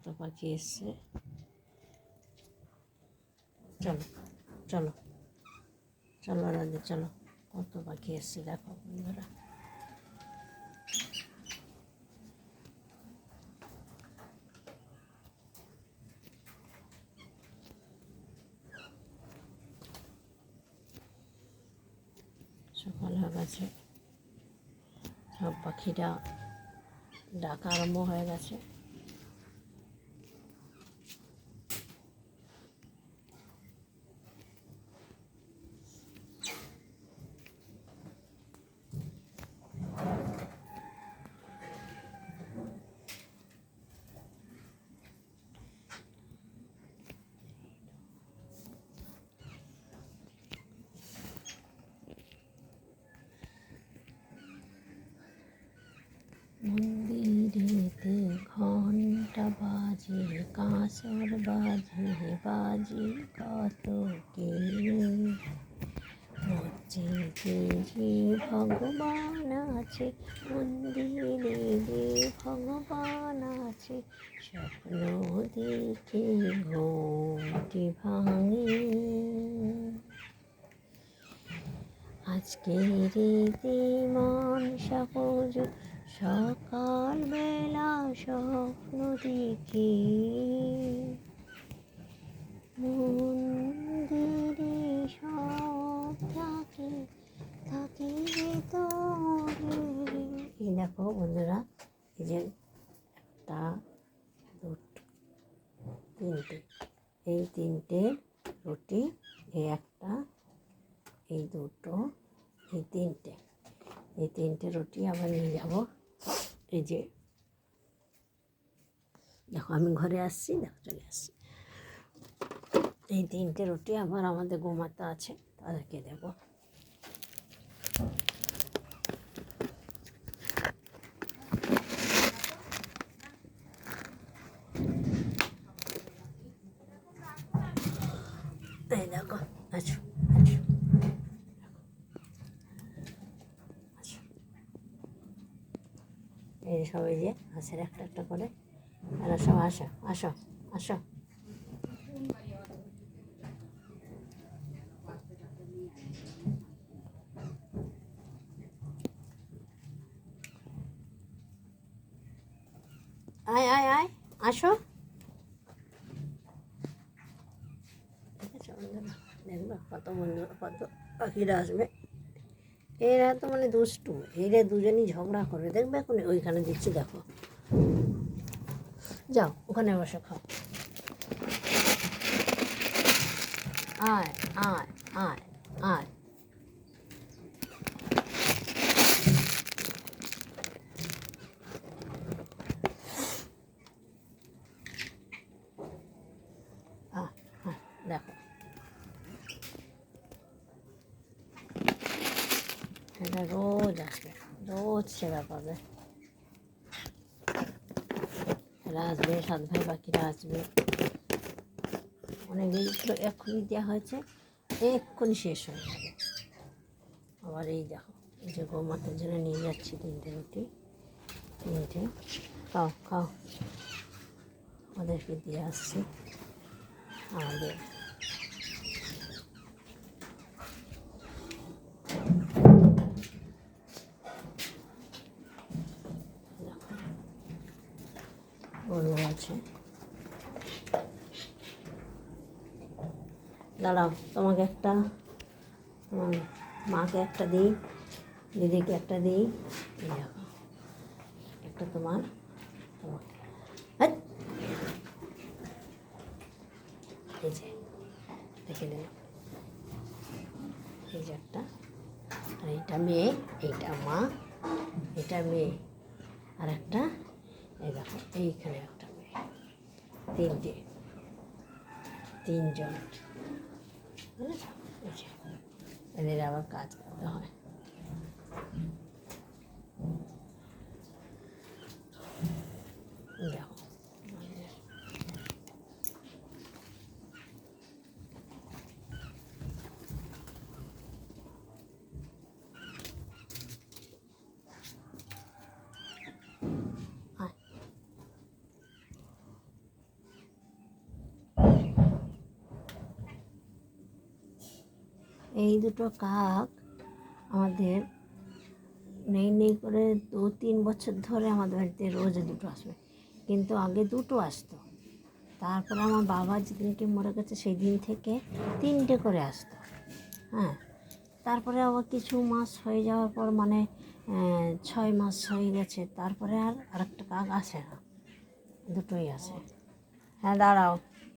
কত পাখি এসছে। চলো চলো চলো রাধে, চলো কত পাখি এসছে দেখো বন্ধুরা। সকাল হয়ে গেছে, সব পাখিরা ডাকা আরম্ভ হয়ে গেছে। মন্দিরেতে ঘণ্টা বাজে, কাঁসর বাজে, বাজে কত কে, মসজিদে যে ভগবান আছে, মন্দিরে যে ভগবান আছে, স্বপ্ন দেখে ঘুমটি ভাঙে। আজকের মনসা পুজো সকালবেলা স্বপ্ন দেখি, মন্দিরে সব থাকে থাকে ভেতরে। এই দেখো বন্ধুরা, এই যে একটা দুটো তিনটে, এই তিনটে রুটি, এই একটা, এই দুটো, এই তিনটে রুটি আবার নিয়ে যাব। এই যে দেখো আমি ঘরে আসছি, দেখো চলে আসছি। এই তিনটে রুটি আবার আমাদের গোমাতা আছে, তাদেরকে দেবো। এই দেখো, আচ্ছা এই সবাই যে হাঁসের একটা একটা করে, এরা সব আসো আসো আসো। আয় আয় আয় আসো। ঠিক আছে বন্ধুরা, দেখবে কত বন্ধু কত পাখিরা আসবে। এরা তো মানে দুষ্টু, এরা দুজনই ঝগড়া করবে, দেখবে এখন ওইখানে দিচ্ছি দেখো। যাও ওখানে বসে খাও। আয় আয় আয় আয়। দেখো এটা রোজ আসবে, রোজ সেবা পাবে। এরা আসবে, সাত ভাই পাখিরা আসবে। অনেকগুলো এক্ষুনি দেওয়া হয়েছে, এক্ষুনি শেষ হয়ে যাবে। আবার এই দেখো, এই যে গোমাতার জন্য নিয়ে যাচ্ছি তিনটে রুটি, তিনটে খাও খাও, ওদেরকে দিয়ে আসছি। আমাদের গরু আছে, দাঁড়াও তোমাকে একটা, তোমার মাকে একটা দিই, দিদিকে একটা দিই, দেখো একটা তোমার, এই যে দেখে দিল, এই যে একটা, আর এইটা মেয়ে, এইটা মা, এটা মেয়ে, আর একটা এই দেখো এইখানে একটা মেয়ে, তিনটে, তিনজন, বুঝেছ? এদের আবার কাজ করতে হয়। দেখো এই দুটো কাক আমাদের নেই নেই করে 2-3 বছর ধরে আমাদের বাড়িতে রোজ দুটো আসবে, কিন্তু আগে দুটো আসতো। তারপরে আমার বাবা যেদিনকে মরে গেছে সেই দিন থেকে 3টে করে আসতো। হ্যাঁ, তারপরে আবার কিছু মাস হয়ে যাওয়ার পর মানে 6 মাস হয়ে গেছে, তারপরে আর আরেকটা কাক আসে না, দুটোই আসে। হ্যাঁ, দাঁড়াও।